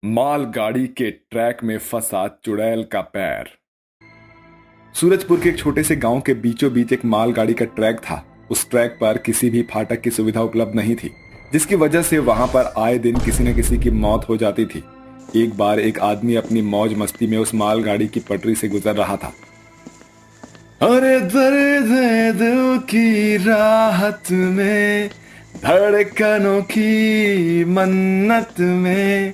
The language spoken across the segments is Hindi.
मालगाड़ी के ट्रैक में फंसा चुड़ैल का पैर। सूरजपुर के एक छोटे से गांव के बीचों बीच एक मालगाड़ी का ट्रैक था। उस ट्रैक पर किसी भी फाटक की सुविधा उपलब्ध नहीं थी, जिसकी वजह से वहां पर आए दिन किसी न किसी की मौत हो जाती थी। एक बार एक आदमी अपनी मौज मस्ती में उस मालगाड़ी की पटरी से गुजर रहा था। अरे दर्द है दिल की राहत में, धड़कनों की मन्नत में,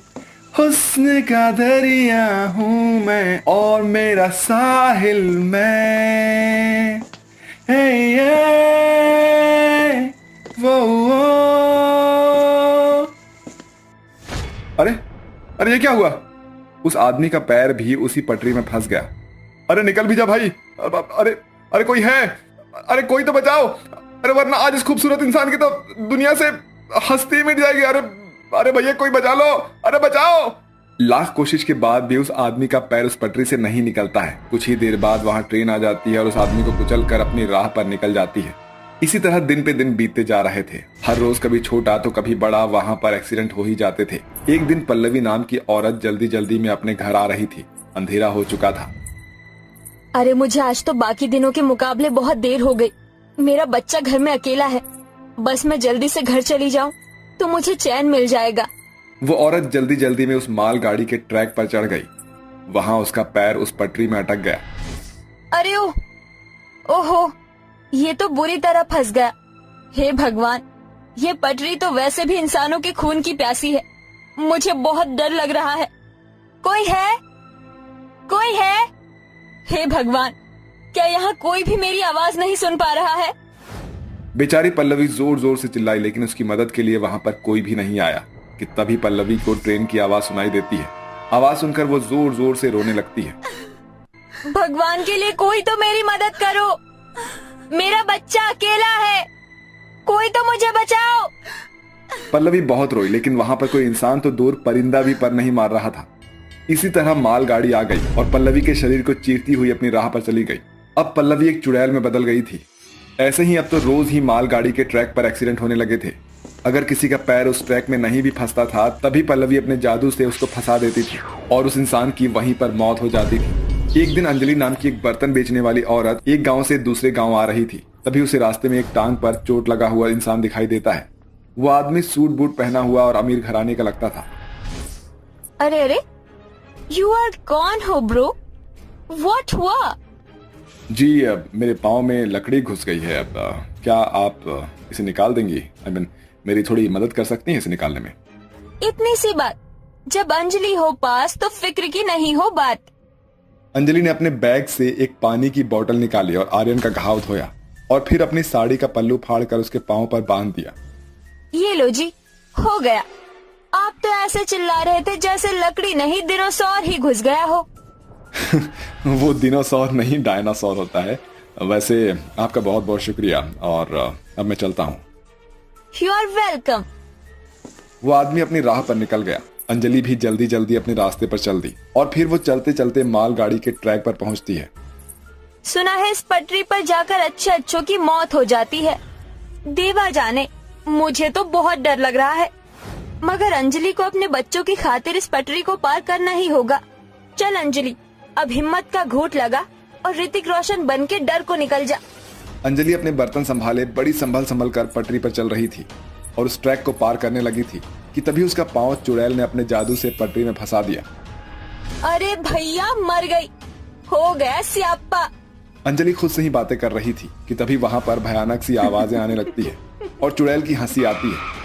हुस्न का दरिया हूँ मैं और मेरा साहिल मैं। हे ये वो। अरे अरे ये क्या हुआ? उस आदमी का पैर भी उसी पटरी में फंस गया। अरे निकल भी जा भाई। अरे अरे कोई है? अरे कोई तो बचाओ। अरे वरना आज इस खूबसूरत इंसान की तो दुनिया से हस्ती मिट जाएगी। अरे अरे भैया कोई बचा लो, अरे बचाओ। लाख कोशिश के बाद भी उस आदमी का पैर उस पटरी से नहीं निकलता है। कुछ ही देर बाद वहां ट्रेन आ जाती है और उस आदमी को कुचल कर अपनी राह पर निकल जाती है। इसी तरह दिन पे दिन बीतते जा रहे थे। हर रोज कभी छोटा तो कभी बड़ा वहां पर एक्सीडेंट हो ही जाते थे। एक दिन पल्लवी नाम की औरत जल्दी जल्दी में अपने घर आ रही थी। अंधेरा हो चुका था। अरे मुझे आज तो बाकी दिनों के मुकाबले बहुत देर हो गई। मेरा बच्चा घर में अकेला है। बस मैं जल्दी से घर चली जाऊं तो मुझे चैन मिल जाएगा। वो औरत जल्दी जल्दी में उस मालगाड़ी के ट्रैक पर चढ़ गई। वहां उसका पैर उस पटरी में अटक गया। अरे ओहो, ये तो बुरी तरह फंस गया। हे भगवान, ये पटरी तो वैसे भी इंसानों के खून की प्यासी है। मुझे बहुत डर लग रहा है। कोई है? कोई है? हे भगवान, क्या यहाँ कोई भी मेरी आवाज नहीं सुन पा रहा है? बेचारी पल्लवी जोर जोर से चिल्लाई, लेकिन उसकी मदद के लिए वहां पर कोई भी नहीं आया। कि तभी पल्लवी को ट्रेन की आवाज सुनाई देती है। आवाज सुनकर वो जोर जोर से रोने लगती है। भगवान के लिए कोई तो मेरी मदद करो। मेरा बच्चा अकेला है, कोई तो मुझे बचाओ। पल्लवी बहुत रोई, लेकिन वहां पर कोई इंसान तो दूर परिंदा भी पर नहीं मार रहा था। इसी तरह मालगाड़ी आ गई और पल्लवी के शरीर को चीरती हुई अपनी राह पर चली गई। अब पल्लवी एक चुड़ैल में बदल गई थी। ऐसे ही अब तो रोज ही मालगाड़ी के ट्रैक पर एक्सीडेंट होने लगे थे। अगर किसी का पैर उस ट्रैक में नहीं भी फंसता था, तभी पल्लवी अपने जादू से उसको फंसा देती थी और उस इंसान की वहीं पर मौत हो जाती थी। एक दिन अंजलि नाम की एक बर्तन बेचने वाली औरत एक गांव से दूसरे गांव आ रही थी। तभी उसे रास्ते में एक टांग पर चोट लगा हुआ इंसान दिखाई देता है। वो आदमी सूट बूट पहना हुआ और अमीर घराने का लगता था। अरे अरे, यू आर कौन हो ब्रो? व्हाट हुआ? जी अब मेरे पाँव में लकड़ी घुस गई है। अब क्या आप इसे निकाल देंगी? मेरी थोड़ी मदद कर सकती हैं इसे निकालने में? इतनी सी बात, जब अंजलि हो पास तो फिक्र की नहीं हो बात। अंजलि ने अपने बैग से एक पानी की बोतल निकाली और आर्यन का घाव धोया और फिर अपनी साड़ी का पल्लू फाड़कर उसके पाँव पर बांध दिया। ये लो जी, हो गया। आप तो ऐसे चिल्ला रहे थे जैसे लकड़ी नहीं डिनोसॉर ही घुस गया हो। वो डिनोसॉर नहीं डायनासोर होता है। वैसे आपका बहुत बहुत शुक्रिया और अब मैं चलता हूँ। You are welcome. वो आदमी अपनी राह पर निकल गया। अंजलि भी जल्दी जल्दी अपने रास्ते पर चल दी और फिर वो चलते चलते मालगाड़ी के ट्रैक पर पहुंचती है। सुना है इस पटरी पर जाकर अच्छे अच्छों की मौत हो जाती है। देवा जाने, मुझे तो बहुत डर लग रहा है। मगर अंजलि को अपने बच्चों की खातिर इस पटरी को पार करना ही होगा। चल अंजलि, अब हिम्मत का घूंट लगा और ऋतिक रोशन बन के डर को निकल जा। अंजलि अपने बर्तन संभाले बड़ी संभल कर पटरी पर चल रही थी और उस ट्रैक को पार करने लगी थी कि तभी उसका पांव चुड़ैल ने अपने जादू से पटरी में फंसा दिया। अरे भैया, मर गई, हो गया स्यापा। अंजलि खुद से ही बातें कर रही थी कि तभी वहां पर भयानक सी आवाजें आने लगती है और चुड़ैल की हंसी आती है।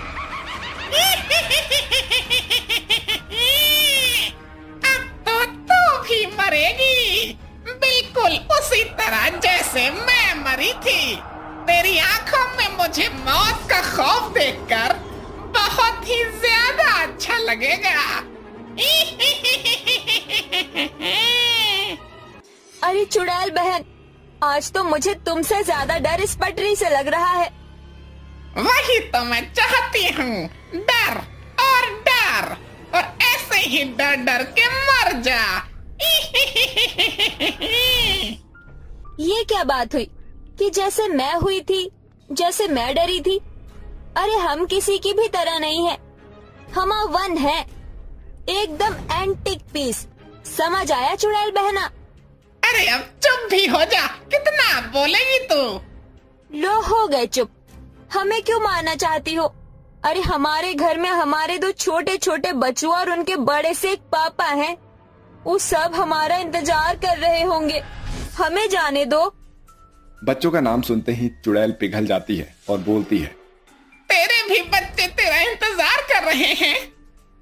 अब तो तू भी मरेगी, बिल्कुल उसी तरह जैसे मैं मरी थी। तेरी आंखों में मुझे मौत का खौफ देखकर बहुत ही ज्यादा अच्छा लगेगा। अरे चुड़ैल बहन, आज तो मुझे तुमसे ज्यादा डर इस पटरी से लग रहा है। वही तो मैं चाहती हूँ, डर और ऐसे ही डर डर के मर जा। ये क्या बात हुई कि जैसे मैं हुई थी, जैसे मैं डरी थी। अरे हम किसी की भी तरह नहीं है, हम वन हैं। एकदम एंटीक पीस। समझ आया चुड़ैल बहना? अरे अब चुप भी हो जा, कितना बोलेगी तू? लो हो गए चुप। हमें क्यों मारना चाहती हो? अरे हमारे घर में हमारे 2 छोटे छोटे बच्चों और उनके बड़े से एक पापा हैं। वो सब हमारा इंतजार कर रहे होंगे, हमें जाने दो। बच्चों का नाम सुनते ही चुड़ैल पिघल जाती है और बोलती है, तेरे भी बच्चे तेरा इंतजार कर रहे हैं।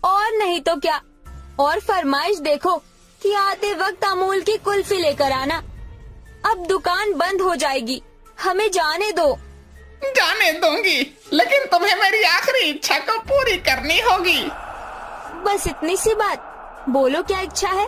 और नहीं तो क्या। और फरमाइश देखो कि आते वक्त अमूल की कुल्फी लेकर आना। अब दुकान बंद हो जाएगी, हमें जाने दो। जाने दूंगी, लेकिन तुम्हें मेरी आखिरी इच्छा को पूरी करनी होगी। बस इतनी सी बात, बोलो क्या इच्छा है?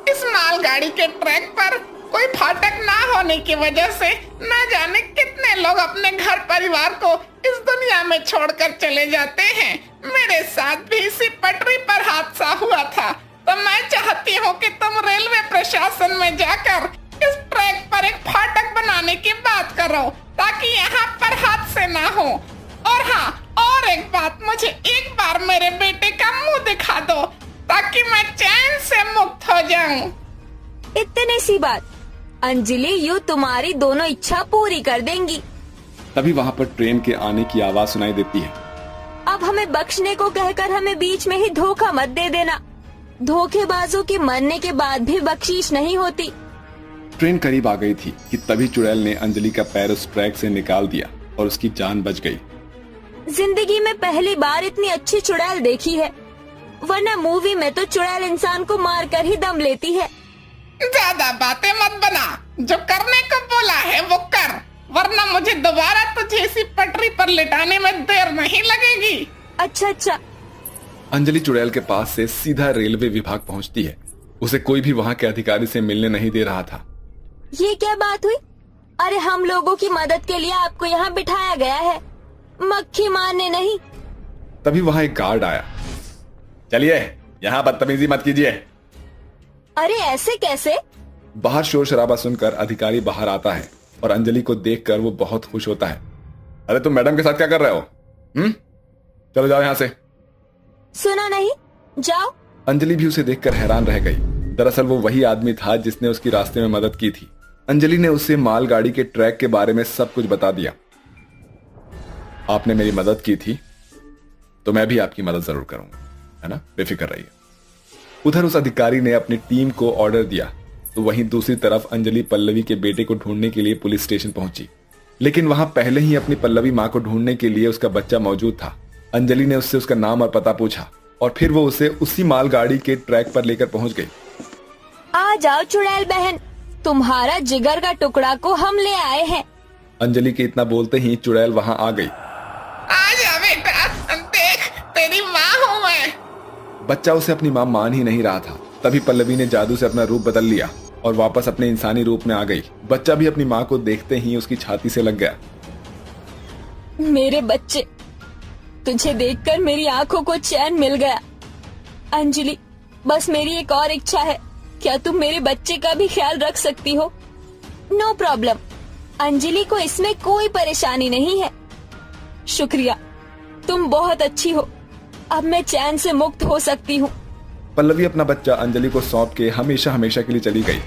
इस मालगाड़ी के ट्रैक पर कोई फाटक ना होने की वजह से न जाने कितने लोग अपने घर परिवार को इस दुनिया में छोड़कर चले जाते हैं। मेरे साथ भी इसी पटरी पर हादसा हुआ था, तो मैं चाहती हूँ कि तुम रेलवे प्रशासन में जाकर इस ट्रैक पर एक फाटक बनाने की बात करो, ताकि यहाँ पर हादसे ना हो। और हाँ, और एक बात, मुझे एक बार मेरे बेटे का मुंह दिखा दो, ताकि मैं चैन से मुक्त हो जाऊं। इतनी सी बात, अंजलि यूँ तुम्हारी दोनों इच्छा पूरी कर देंगी। तभी वहाँ पर ट्रेन के आने की आवाज सुनाई देती है। अब हमें बख्शने को कहकर हमें बीच में ही धोखा मत दे देना। धोखेबाजों के मरने के बाद भी बख्शीश नहीं होती। ट्रेन करीब आ गई थी कि तभी चुड़ैल ने अंजलि का पैर उस ट्रैक से निकाल दिया और उसकी जान बच गई। जिंदगी में पहली बार इतनी अच्छी चुड़ैल देखी है, वरना मूवी में तो चुड़ैल इंसान को मार कर ही दम लेती है। ज्यादा बातें मत बना, जो करने को बोला है वो कर, वरना मुझे दोबारा तुझे इसी पटरी पर लिटाने में देर नहीं लगेगी। अच्छा। अंजलि चुड़ैल के पास से सीधा रेलवे विभाग पहुंचती है। उसे कोई भी वहां के अधिकारी से मिलने नहीं दे रहा था। ये क्या बात हुई? अरे हम लोगों की मदद के लिए आपको यहाँ बिठाया गया है, मक्खी मारने नहीं। तभी वहां एक गार्ड आया। चलिए, यहाँ बदतमीजी मत कीजिए। अरे ऐसे कैसे? बाहर शोर शराबा सुनकर अधिकारी बाहर आता है और अंजलि को देखकर वो बहुत खुश होता है। अरे तुम मैडम के साथ क्या कर रहे हो? चलो जाओ यहाँ से। सुना नहीं, जाओ। अंजलि भी उसे देखकर हैरान रह गई। दरअसल वो वही आदमी था जिसने उसकी रास्ते में मदद की थी। अंजलि ने उसे मालगाड़ी के ट्रैक के बारे में सब कुछ बता दिया। आपने मेरी मदद की थी, तो मैं भी आपकी मदद जरूर करूंगा, है ना? बेफिक्र रहिए। उधर उस अधिकारी ने अपनी टीम को ऑर्डर दिया, तो वहीं दूसरी तरफ अंजलि पल्लवी के बेटे को ढूंढने के लिए पुलिस स्टेशन पहुंची। लेकिन वहां पहले ही अपनी पल्लवी मां को ढूंढने के लिए उसका बच्चा मौजूद था। अंजलि ने उससे उसका नाम और पता पूछा और फिर वो उसे उसी मालगाड़ी के ट्रैक पर लेकर पहुंच गई। आ जाओ चुड़ैल बहन, तुम्हारा जिगर का टुकड़ा को हम ले आए हैं। अंजलि के इतना बोलते ही चुड़ैल वहां आ गई। आजा बेटा, देख तेरी माँ हूँ मैं। बच्चा उसे अपनी मां मान ही नहीं रहा था। तभी पल्लवी ने जादू से अपना रूप बदल लिया और वापस अपने इंसानी रूप में आ गई। बच्चा भी अपनी मां को देखते ही उसकी छाती से लग गया। मेरे बच्चे, तुझे देखकर मेरी आंखों को चैन मिल गया। अंजलि, बस मेरी एक और इच्छा है, क्या तुम मेरे बच्चे का भी ख्याल रख सकती हो? नो प्रॉब्लम, अंजलि को इसमें कोई परेशानी नहीं है। शुक्रिया, तुम बहुत अच्छी हो। अब मैं चैन से मुक्त हो सकती हूँ। पल्लवी अपना बच्चा अंजलि को सौंप के हमेशा हमेशा के लिए चली गई।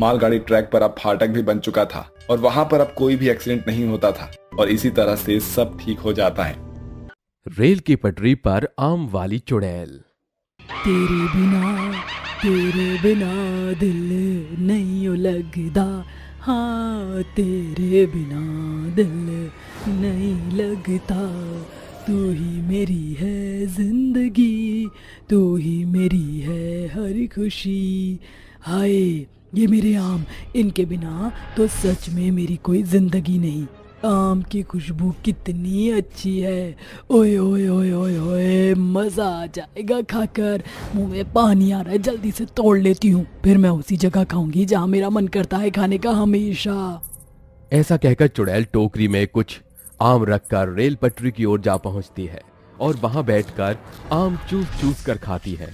मालगाड़ी ट्रैक पर अब फाटक भी बन चुका था और वहां पर अब कोई भी एक्सीडेंट नहीं होता था और इसी तरह से सब ठीक हो जाता है। रेल की पटरी पर आम वाली चुड़ैल। तेरे बिना दिल नहीं लगदा, हाँ तेरे बिना दिल नहीं लगता। तू ही मेरी है जिंदगी, तू ही मेरी है हर खुशी। हाय ये मेरे आम, इनके बिना तो सच में मेरी कोई जिंदगी नहीं। आम की खुशबू कितनी अच्छी है। ओए ओए ओए ओए ओए, मज़ा आ जाएगा खाकर। मुंह में पानी आ रहा है, जल्दी से तोड़ लेती हूँ, फिर मैं उसी जगह खाऊंगी जहाँ मेरा मन करता है खाने का हमेशा। ऐसा कहकर चुड़ैल टोकरी में कुछ आम रखकर रेल पटरी की ओर जा पहुंचती है और वहां बैठकर आम चूस चूस कर खाती है।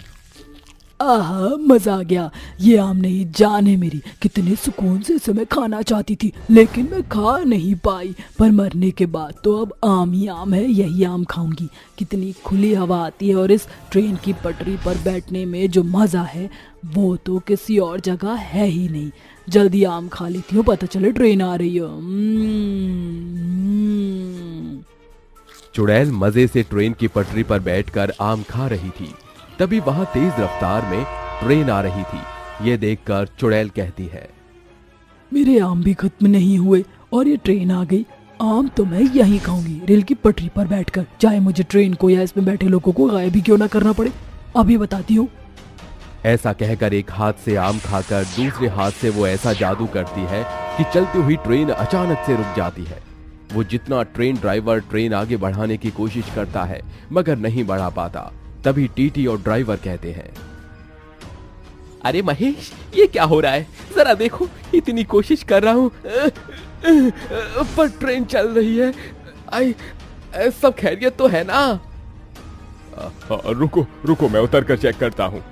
आहा, मजा आ गया। ये आम नहीं, जान है मेरी। कितने सुकून से इसे मैं खाना चाहती थी, लेकिन मैं खा नहीं पाई। पर मरने के बाद तो अब आम ही आम है, यही आम खाऊंगी। कितनी खुली हवा आती है और इस ट्रेन की पटरी पर बैठने में जो मजा है वो तो किसी और जगह है ही नहीं। जल्दी आम खा लेती हूँ, पता चले ट्रेन आ रही है। चुड़ैल मजे से ट्रेन की पटरी पर बैठकर आम खा रही थी। तभी वहां तेज रफ्तार में ट्रेन आ रही थी। ये देखकर चुड़ैल कहती है, मेरे आम भी खत्म नहीं हुए और ये ट्रेन आ गई। आम तो मैं यहीं खाऊंगी, रेल की पटरी पर बैठकर, चाहे मुझे ट्रेन को या इसमें बैठे लोगों को गायब भी क्यों ना करना पड़े। अभी बताती हूँ। ऐसा कहकर एक हाथ से आम खाकर दूसरे हाथ से वो ऐसा जादू करती है कि चलती हुई ट्रेन अचानक से रुक जाती है। वो जितना ट्रेन ड्राइवर ट्रेन आगे बढ़ाने की कोशिश करता है मगर नहीं बढ़ा पाता। तभी टीटी और ड्राइवर कहते हैं, अरे महेश, ये क्या हो रहा है? जरा देखो, इतनी कोशिश कर रहा हूं पर ट्रेन चल रही है। सब खैरियत तो है ना? रुको रुको, मैं उतर कर चेक करता हूँ।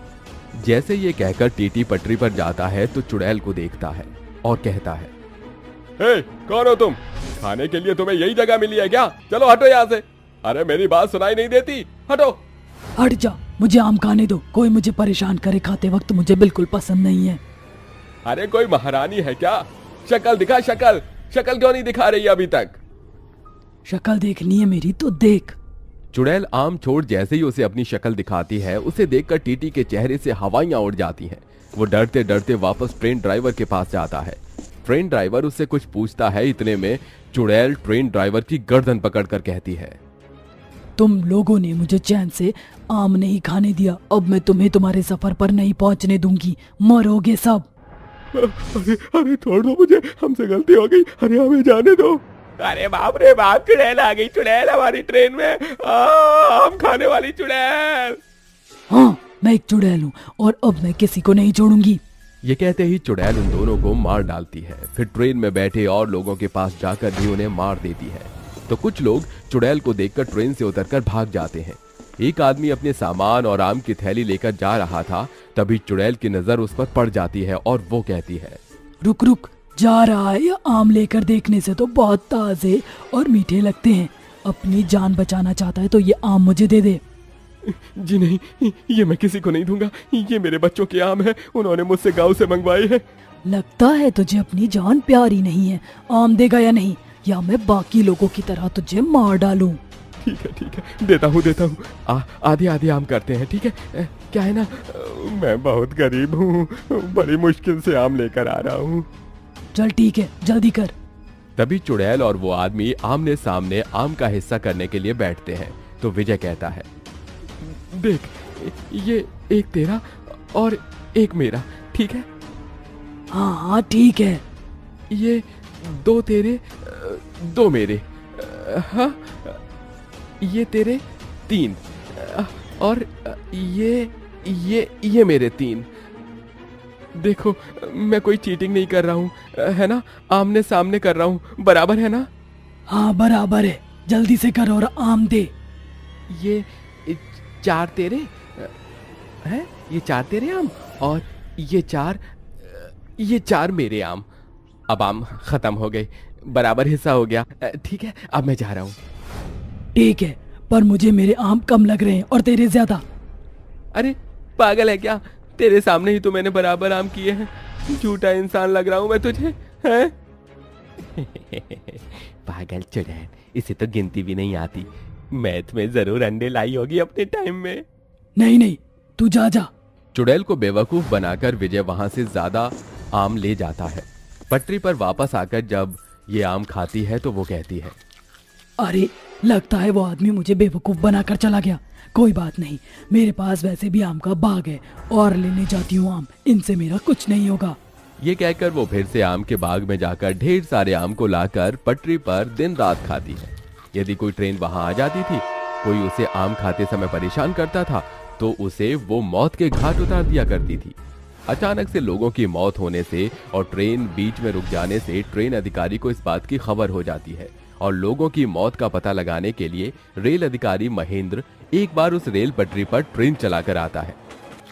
जैसे ये कहकर टीटी पटरी पर जाता है तो चुड़ैल को देखता है और कहता है, हे, कौन हो तुम? खाने के लिए तुम्हें यही जगह मिली है क्या? चलो हटो यहाँ से। अरे मेरी बात सुनाई नहीं देती, हटो। हट जा, मुझे आम खाने दो। कोई मुझे परेशान करे खाते वक्त मुझे बिल्कुल पसंद नहीं है। अरे कोई महारानी है क्या? शक्ल दिखा, शक्ल क्यों नहीं दिखा रही अभी तक? शक्ल देखनी है मेरी तो देख। चुड़ैल आम छोड़ जैसे ही उसे अपनी शक्ल दिखाती है, उसे देखकर टीटी के चेहरे से हवाइयां उड़ जाती हैं। वो डरते डरते वापस ट्रेन ड्राइवर के पास जाता है। ट्रेन ड्राइवर उससे कुछ पूछता है। इतने में चुड़ैल ट्रेन ड्राइवर की गर्दन पकड़कर कहती है, तुम लोगों ने मुझे चैन से आम नहीं खाने दिया, अब मैं तुम्हें तुम्हारे सफर पर नहीं पहुंचने दूंगी, मरोगे सब। अरे छोड़ दो मुझे, हमसे गलती हो गई, अरे हमें जाने दो। अरे बाप रे बाप, चुड़ैल आ गई, चुड़ैल हमारी ट्रेन में, आम खाने वाली चुड़ैल। हाँ, मैं एक चुड़ैल हूँ और अब मैं किसी को नहीं छोड़ूंगी। ये कहते ही चुड़ैल उन दोनों को मार डालती है। फिर ट्रेन में बैठे और लोगों के पास जाकर भी उन्हें मार देती है। तो कुछ लोग चुड़ैल को देखकर ट्रेन से उतरकर भाग जाते हैं। एक आदमी अपने सामान और आम की थैली लेकर जा रहा था। तभी चुड़ैल की नजर उस पर पड़ जाती है और वो कहती है, रुक रुक, जा रहा है या आम लेकर? देखने से तो बहुत ताजे और मीठे लगते हैं। अपनी जान बचाना चाहता है तो ये आम मुझे दे दे। जी नहीं, ये मैं किसी को नहीं दूंगा, ये मेरे बच्चों के आम है, उन्होंने मुझसे गांव से मंगवाए हैं। लगता है तुझे अपनी जान प्यारी नहीं है। आम देगा या नहीं, या मैं बाकी लोगों की तरह तुझे मार डालूं? ठीक है, देता हूँ। आधे आधे आम करते हैं, ठीक है? क्या है ना, मैं बहुत गरीब हूँ, बड़ी मुश्किल से आम लेकर आ रहा हूँ। चल ठीक है, जल्दी कर। तभी चुड़ैल और वो आदमी आमने सामने आम का हिस्सा करने के लिए बैठते हैं। तो विजय कहता है, देख, ये एक तेरा और एक मेरा, ठीक है? हाँ ठीक है। ये 2 तेरे, 2 मेरे, हाँ, ये तेरे 3 और ये मेरे 3। देखो, मैं कोई चीटिंग नहीं कर रहा हूँ, है ना? आमने सामने कर रहा हूँ, बराबर है ना? हाँ बराबर है, जल्दी से कर और आम दे। ये 4 तेरे हैं, ये 4 तेरे आम और ये 4 मेरे आम। अब आम खत्म हो गए, बराबर हिस्सा हो गया, ठीक है? अब मैं जा रहा हूँ। ठीक है, पर मुझे मेरे आम कम लग रहे हैं और तेरे ज्यादा। अरे पागल है क्या? तेरे सामने ही तो मैंने बराबर आम किए हैं। झूठा इंसान लग रहा हूं मैं तुझे, हैं? पागल चुड़ैल, इसे तो गिनती भी नहीं आती। मैथ में जरूर अंडे लाई होगी अपने टाइम में। नहीं, तू जा। चुड़ैल को बेवकूफ बनाकर विजय वहां से ज्यादा आम ले जाता है। पटरी पर वापस आकर जब ये आम खाती है तो वो कहती है, अरे लगता है वो आदमी मुझे बेवकूफ बनाकर चला गया। कोई बात नहीं, मेरे पास वैसे भी आम का बाग है और लेने जाती हूँ आम, इनसे मेरा कुछ नहीं होगा। ये कहकर वो फिर से आम के बाग में जाकर ढेर सारे आम को लाकर पटरी पर दिन रात खाती है। यदि कोई ट्रेन वहां आ जाती थी, कोई उसे आम खाते समय परेशान करता था तो उसे वो मौत के घाट उतार दिया करती थी। अचानक से लोगों की मौत होने से और ट्रेन बीच में रुक जाने से ट्रेन अधिकारी को इस बात की खबर हो जाती है और लोगों की मौत का पता लगाने के लिए रेल अधिकारी महेंद्र एक बार उस रेल पटरी पर ट्रेन चलाकर आता है।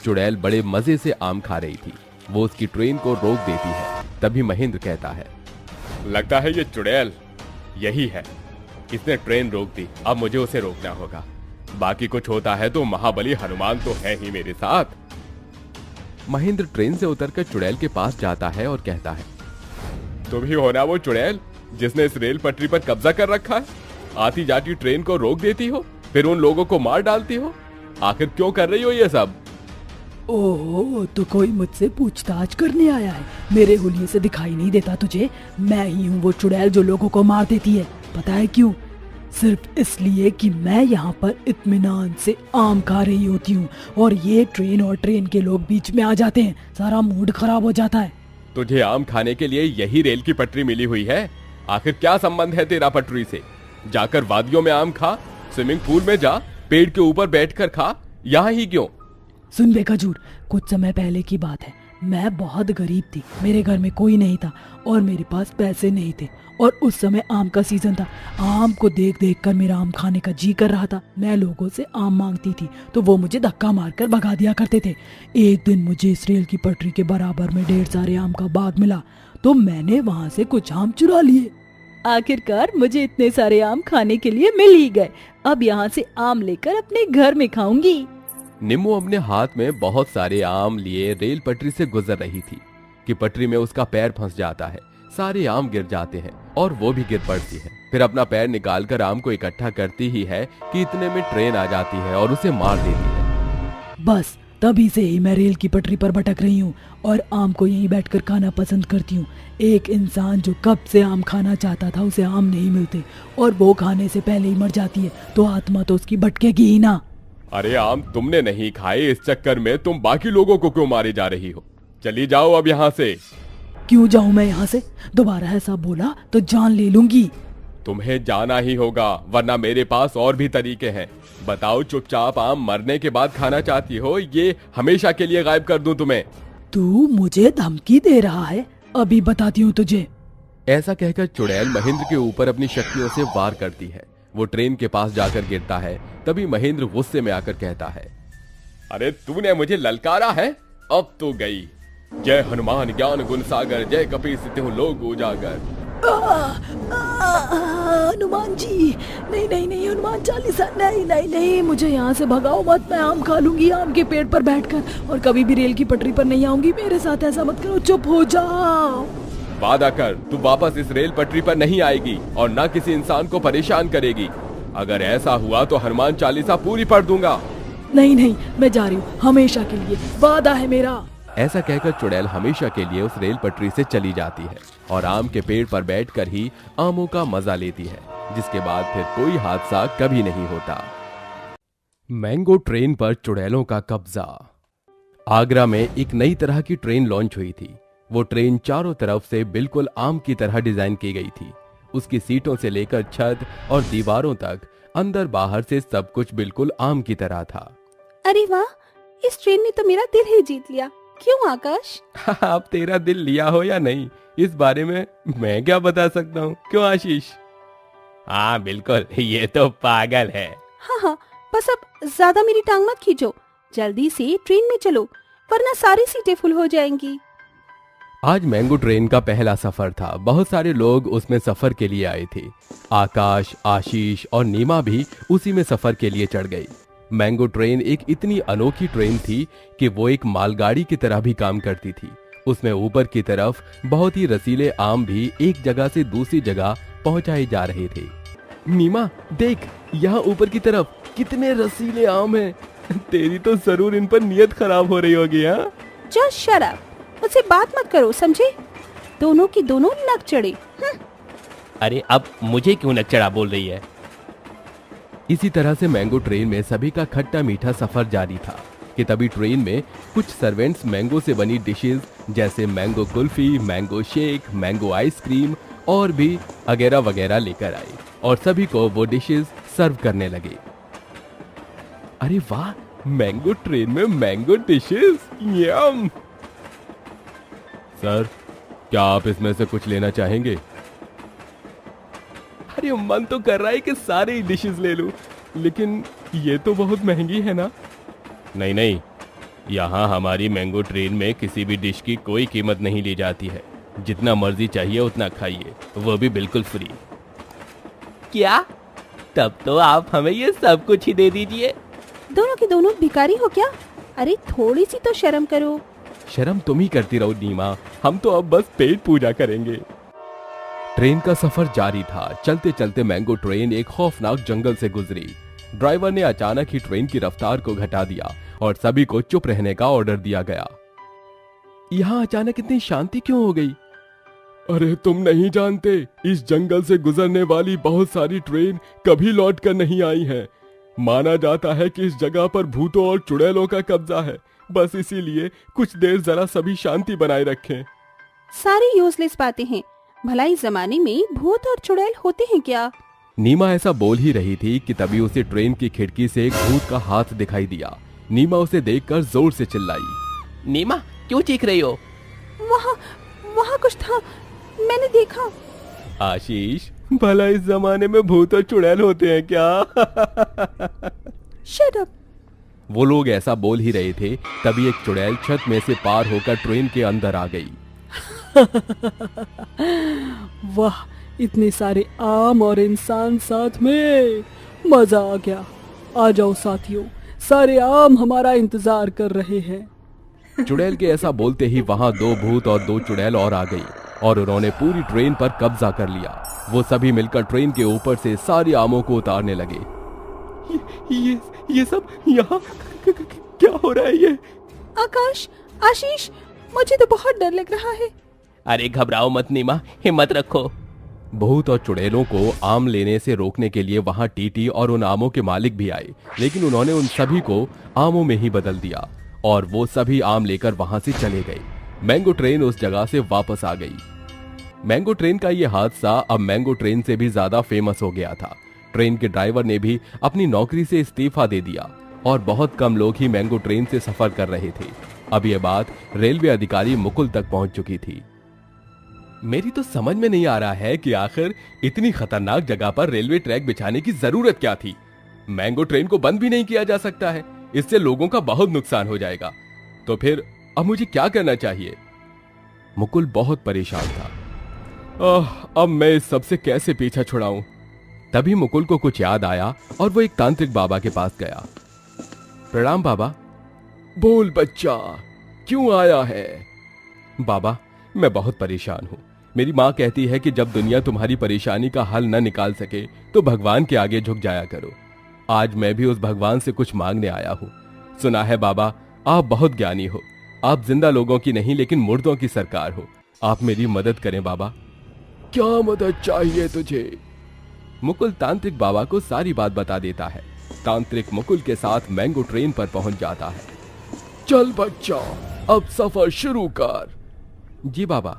चुड़ैल बड़े मजे से आम खा रही थी। वो उसकी ट्रेन को रोक देती है। तभी महेंद्र कहता है, लगता है ये चुड़ैल यही है, इसने ट्रेन रोक दी, अब मुझे उसे रोकना होगा। बाकी कुछ होता है तो महाबली हनुमान तो है ही मेरे साथ। महेंद्र ट्रेन से उतरकर चुड़ैल के पास जाता है और कहता है, तुम ही हो ना वो चुड़ैल जिसने इस रेल पटरी पर कब्जा कर रखा है? आती जाती ट्रेन को रोक देती हो, फिर उन लोगों को मार डालती हो। आखिर क्यों कर रही हो ये सब? ओह, तो कोई मुझसे पूछताछ करने आया है? मेरे हुलिये से दिखाई नहीं देता तुझे? मैं ही हूँ वो चुड़ैल जो लोगों को मार देती है। पता है क्यों? सिर्फ इसलिए कि मैं यहाँ पर इत्मीनान से आम खा रही होती हूँ और ये ट्रेन और ट्रेन के लोग बीच में आ जाते हैं, सारा मूड खराब हो जाता है। तुझे आम खाने के लिए यही रेल की पटरी मिली हुई है? आखिर क्या संबंध है तेरा पटरी से? जाकर वादियों में आम खा, स्विमिंग पूल में जा, पेड़ के ऊपर बैठकर खा, यहाँ ही क्यों? सुन बे खजूर, कुछ समय पहले की बात है। मैं बहुत गरीब थी, मेरे घर में कोई नहीं था और मेरे पास पैसे नहीं थे और उस समय आम का सीजन था। आम को देख देख कर मेरा आम खाने का जी कर रहा था। मैं लोगों से आम मांगती थी तो वो मुझे धक्का मारकर भगा दिया करते थे। एक दिन मुझे इस रेल की पटरी के बराबर में ढेर सारे आम का बाग मिला तो मैंने वहाँ से कुछ आम चुरा लिए। आखिरकार मुझे इतने सारे आम खाने के लिए मिल ही गए। अब यहाँ से आम लेकर अपने घर में खाऊंगी। निम्मू अपने हाथ में बहुत सारे आम लिए रेल पटरी से गुजर रही थी कि पटरी में उसका पैर फंस जाता है। सारे आम गिर जाते हैं और वो भी गिर पड़ती है। फिर अपना पैर निकालकर आम को इकट्ठा करती ही है कि इतने में ट्रेन आ जाती है और उसे मार देती है। बस तभी से ही मैं रेल की पटरी पर भटक रही हूँ और आम को यहीं बैठकर खाना पसंद करती हूँ। एक इंसान जो कब से आम खाना चाहता था उसे आम नहीं मिलते और वो खाने से पहले ही मर जाती है तो आत्मा तो उसकी भटकेगी ही ना। अरे आम तुमने नहीं खाए, इस चक्कर में तुम बाकी लोगों को क्यों मारे जा रही हो? चली जाओ अब यहाँ से। क्यों जाऊँ मैं यहाँ से? दोबारा ऐसा बोला तो जान ले लूंगी। तुम्हें जाना ही होगा वरना मेरे पास और भी तरीके हैं। बताओ, चुपचाप आम मरने के बाद खाना चाहती हो, ये हमेशा के लिए गायब कर दूं तुम्हें? तू मुझे धमकी दे रहा है? अभी बताती हूँ तुझे। ऐसा कहकर चुड़ैल महेंद्र के ऊपर अपनी शक्तियों से वार करती है। वो ट्रेन के पास जाकर गिरता है। तभी महेंद्र गुस्से में आकर कहता है, अरे तूने मुझे ललकारा है, अब तो गई। जय हनुमान ज्ञान गुण सागर, जय कपीस तिहुँ लोक उजागर। हनुमान जी, नहीं नहीं नहीं, हनुमान चालीसा, नहीं नहीं नहीं, मुझे यहाँ से भगाओ मत। मैं आम खा लूंगी आम के पेड़ पर बैठकर और कभी भी रेल की पटरी पर नहीं आऊंगी। मेरे साथ ऐसा मत करो, चुप हो जाओ। वादा कर, तू वापस इस रेल पटरी पर नहीं आएगी और न किसी इंसान को परेशान करेगी। अगर ऐसा हुआ तो हनुमान चालीसा पूरी पढ़ दूंगा। नहीं नहीं, मैं जा रही हूँ, हमेशा के लिए, वादा है मेरा। ऐसा कहकर चुड़ैल हमेशा के लिए उस रेल पटरी से चली जाती है और आम के पेड़ पर बैठकर ही आमों का मजा लेती है, जिसके बाद फिर कोई हादसा कभी नहीं होता। मैंगो ट्रेन पर चुड़ैलों का कब्जा। आगरा में एक नई तरह की ट्रेन लॉन्च हुई थी। वो ट्रेन चारों तरफ से बिल्कुल आम की तरह डिजाइन की गई थी। उसकी सीटों से लेकर छत और दीवारों तक, अंदर बाहर से सब कुछ बिल्कुल आम की तरह था। अरे वाह, इस ट्रेन ने तो मेरा दिल ही जीत लिया। क्यों आकाश? अब तेरा दिल लिया हो या नहीं, इस बारे में मैं क्या बता सकता हूँ, क्यों आशीष? हाँ बिल्कुल, ये तो पागल है। हाँ हाँ, बस अब ज्यादा मेरी टांग मत खींचो, जल्दी से ट्रेन में चलो वरना सारी सीटें फुल हो जाएंगी। आज मैंगो ट्रेन का पहला सफर था। बहुत सारे लोग उसमें सफर के लिए आए थे। आकाश, आशीष और नीमा भी उसी में सफर के लिए चढ़ गई। मैंगो ट्रेन एक इतनी अनोखी ट्रेन थी कि वो एक मालगाड़ी की तरह भी काम करती थी। उसमें ऊपर की तरफ बहुत ही रसीले आम भी एक जगह से दूसरी जगह पहुंचाए जा रहे थे। नीमा देख, यहाँ ऊपर की तरफ कितने रसीले आम हैं। तेरी तो जरूर इन पर नियत खराब हो रही होगी। हाँ, जस्ट शट अप, मुझसे बात मत करो, समझे? दोनों की दोनों नक चढ़े। अरे अब मुझे क्यों नक चढ़ा बोल रही है? इसी तरह से मैंगो ट्रेन में सभी का खट्टा मीठा सफर जारी था कि तभी ट्रेन में कुछ सर्वेंट्स मैंगो से बनी डिशेस जैसे mango kulfi, mango shake, mango ice cream और भी वगैरह वगैरह लेकर आए और सभी को वो डिशेस सर्व करने लगे। अरे वाह, मैंगो ट्रेन में मैंगो डिशेस, यम! सर, क्या आप इसमें से कुछ लेना चाहेंगे? अरे मन तो कर रहा है कि सारे ही डिशेस ले लूं, लेकिन ये तो बहुत महंगी है ना। नहीं नहीं, यहाँ हमारी मैंगो ट्रेन में किसी भी डिश की कोई कीमत नहीं ली जाती है। जितना मर्जी चाहिए उतना खाइए, वो भी बिल्कुल फ्री। क्या? तब तो आप हमें ये सब कुछ ही दे दीजिए। दोनों के दोनों भिखारी हो क्या? अरे थोड़ी सी तो शर्म करो। शर्म तुम ही करती रहो नीमा, हम तो अब बस पेट पूजा करेंगे। ट्रेन का सफर जारी था। चलते चलते मैंगो ट्रेन एक खौफनाक जंगल से गुजरी। ड्राइवर ने अचानक ही ट्रेन की रफ्तार को घटा दिया और सभी को चुप रहने का ऑर्डर दिया गया। यहाँ अचानक इतनी शांति क्यों हो गई? अरे तुम नहीं जानते, इस जंगल से गुजरने वाली बहुत सारी ट्रेन कभी लौट कर नहीं आई हैं। माना जाता है कि इस जगह पर भूतों और चुड़ैलों का कब्जा है। बस इसीलिए कुछ देर जरा सभी शांति बनाए रखें। सारी यूजलेस बातें हैं। भला इस जमाने में भूत और चुड़ैल होते हैं क्या? नीमा ऐसा बोल ही रही थी कि तभी उसे ट्रेन की खिड़की से एक भूत का हाथ दिखाई दिया। नीमा उसे देखकर जोर से चिल्लाई। नीमा, क्यों चीख रही हो? वहाँ कुछ था, मैंने देखा। आशीष, भला इस जमाने में भूत और चुड़ैल होते हैं क्या? Shut up. वो लोग ऐसा बोल ही रहे थे, तभी एक चुड़ैल छत में से पार होकर ट्रेन के अंदर आ गई। वाह, इतने सारे आम और इंसान साथ में, मजा आ गया। आ जाओ साथियों, सारे आम हमारा इंतजार कर रहे हैं। चुड़ैल के ऐसा बोलते ही वहां 2 भूत और 2 चुड़ैल और आ गई और उन्होंने पूरी ट्रेन पर कब्जा कर लिया। वो सभी मिलकर ट्रेन के ऊपर से सारे आमों को उतारने लगे। ये सब यहाँ क्या हो रहा है? ये आकाश, आशीष, मुझे तो बहुत डर लग रहा है। अरे घबराओ मत नीमा, हिम्मत रखो। भूत और चुड़ैलों को आम लेने से रोकने के लिए वहां टीटी और उन आमों के मालिक भी आए, लेकिन उन्होंने उन सभी को आमों में ही बदल दिया और वो सभी आम लेकर वहां से चले गए। मैंगो ट्रेन उस जगह से वापस आ गई। मैंगो ट्रेन का ये हादसा अब मैंगो ट्रेन से भी ज्यादा फेमस हो गया था। ट्रेन के ड्राइवर ने भी अपनी नौकरी से इस्तीफा दे दिया और बहुत कम लोग ही मैंगो ट्रेन से सफर कर रहे थे। अब ये बात रेलवे अधिकारी मुकुल तक पहुंच चुकी थी। मेरी तो समझ में नहीं आ रहा है कि आखिर इतनी खतरनाक जगह पर रेलवे ट्रैक बिछाने की जरूरत क्या थी। मैंगो ट्रेन को बंद भी नहीं किया जा सकता है, इससे लोगों का बहुत नुकसान हो जाएगा। तो फिर अब मुझे क्या करना चाहिए? मुकुल बहुत परेशान था। अब मैं इस सबसे कैसे पीछा छुड़ाऊं? तभी मुकुल को कुछ याद आया और वो एक तांत्रिक बाबा के पास गया। प्रणाम बाबा। बोल बच्चा, क्यों आया है? बाबा, मैं बहुत परेशान हूँ। मेरी माँ कहती है कि जब दुनिया तुम्हारी परेशानी का हल न निकाल सके तो भगवान के आगे झुक जाया करो। आज मैं भी उस भगवान से कुछ मांगने आया हूँ। सुना है बाबा, आप बहुत ज्ञानी हो। आप जिंदा लोगों की नहीं लेकिन मुर्दों की सरकार हो। आप मेरी मदद करें बाबा। क्या मदद चाहिए तुझे? मुकुल तांत्रिक बाबा को सारी बात बता देता है। तांत्रिक मुकुल के साथ मैंगो ट्रेन पर पहुंच जाता है। चल बच्चा, अब सफर शुरू कर। जी बाबा।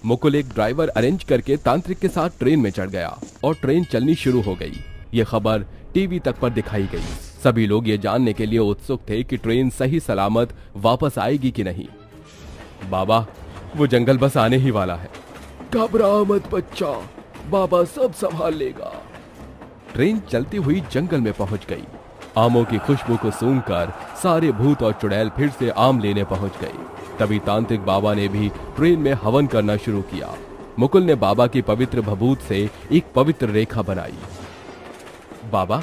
मुकुल एक ड्राइवर अरेंज करके तांत्रिक के साथ ट्रेन में चढ़ गया और ट्रेन चलनी शुरू हो गई। ये खबर टीवी तक पर दिखाई गई। सभी लोग ये जानने के लिए उत्सुक थे कि ट्रेन सही सलामत वापस आएगी कि नहीं। बाबा, वो जंगल बस आने ही वाला है। घबरा मत बच्चा, बाबा सब संभाल लेगा। ट्रेन चलती हुई जंगल में पहुंच गई। आमों की खुशबू को सूंघकर सारे भूत और चुड़ैल फिर से आम लेने पहुंच गए। तभी तांत्रिक बाबा ने भी ट्रेन में हवन करना शुरू किया। मुकुल ने बाबा की पवित्र भभूत से एक पवित्र रेखा बनाई। बाबा,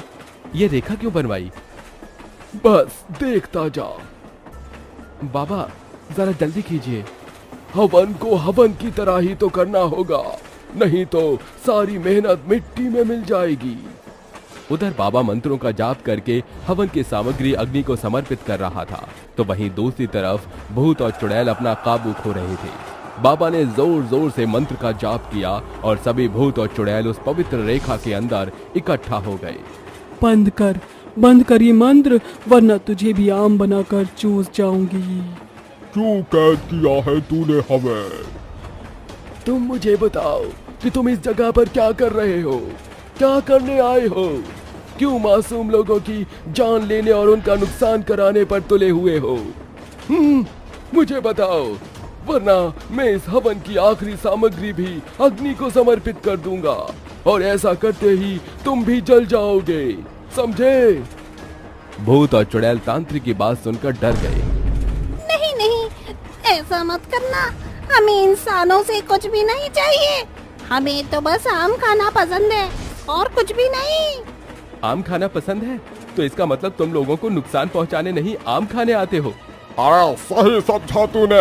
ये रेखा क्यों बनवाई? बस देखता जा। बाबा, जरा जल्दी कीजिए। हवन को हवन की तरह ही तो करना होगा, नहीं तो सारी मेहनत मिट्टी में मिल जाएगी। उधर बाबा मंत्रों का जाप करके हवन की सामग्री अग्नि को समर्पित कर रहा था, तो वहीं दूसरी तरफ भूत और चुड़ैल अपना काबू खो रहे थे। बाबा ने जोर जोर से मंत्र का जाप किया और सभी भूत और चुड़ैल उस पवित्र रेखा के अंदर इकट्ठा हो गए। बंद कर ये मंत्र, वरना तुझे भी आम बनाकर चूस जाऊंगी। क्यों कैद किया है तूने हमें? तुम मुझे बताओ कि तुम इस जगह पर क्या कर रहे हो, क्या करने आए हो? क्यों मासूम लोगों की जान लेने और उनका नुकसान कराने पर तुले हुए हो? मुझे बताओ, वरना मैं इस हवन की आखिरी सामग्री भी अग्नि को समर्पित कर दूंगा और ऐसा करते ही तुम भी जल जाओगे, समझे? भूत और चुड़ैल तांत्रिक की बात सुनकर डर गए। नहीं नहीं, ऐसा मत करना, हमें इंसानों से कुछ भी नहीं चाहिए, हमें तो बस आम खाना पसंद है और कुछ भी नहीं। आम खाना पसंद है तो इसका मतलब तुम लोगों को नुकसान पहुंचाने नहीं आम खाने आते हो। अरे सही समझा तूने।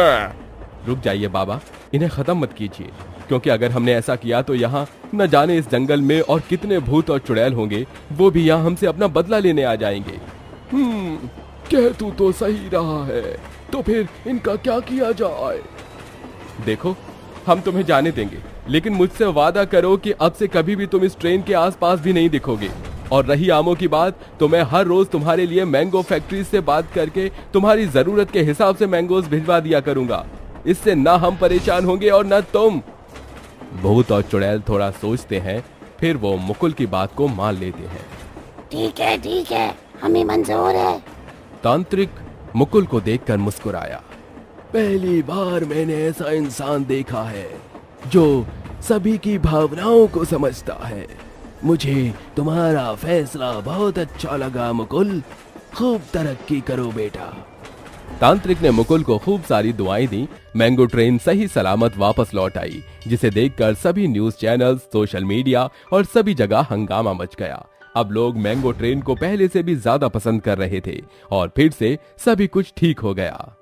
रुक जाइए बाबा, इन्हें खत्म मत कीजिए, क्योंकि अगर हमने ऐसा किया तो यहाँ न जाने इस जंगल में और कितने भूत और चुड़ैल होंगे, वो भी यहाँ हमसे अपना बदला लेने आ जाएंगे। कह तू तो सही रहा है, तो फिर इनका क्या किया जाए? देखो, हम तुम्हें जाने देंगे, लेकिन मुझसे वादा करो कि अब से कभी भी तुम इस ट्रेन के आसपास भी नहीं दिखोगे। और रही आमों की बात, तो मैं हर रोज तुम्हारे लिए मैंगो फैक्ट्री से बात करके तुम्हारी जरूरत के हिसाब से मैंगोज भिजवा दिया करूंगा। इससे ना हम परेशान होंगे और ना तुम। भूत और चुड़ैल थोड़ा सोचते हैं, फिर वो मुकुल की बात को मान लेते हैं। ठीक है, हमें मंजूर है। तांत्रिक मुकुल को देखकर मुस्कुराया। पहली बार मैंने ऐसा इंसान देखा है जो सभी की भावनाओं को समझता है। मुझे तुम्हारा फैसला बहुत अच्छा लगा मुकुल, खूब तरक्की करो बेटा। तांत्रिक ने मुकुल को खूब सारी दुआएं दी। मैंगो ट्रेन सही सलामत वापस लौट आई, जिसे देखकर सभी न्यूज चैनल्स, सोशल मीडिया और सभी जगह हंगामा मच गया। अब लोग मैंगो ट्रेन को पहले से भी ज्यादा पसंद कर रहे थे और फिर से सभी कुछ ठीक हो गया।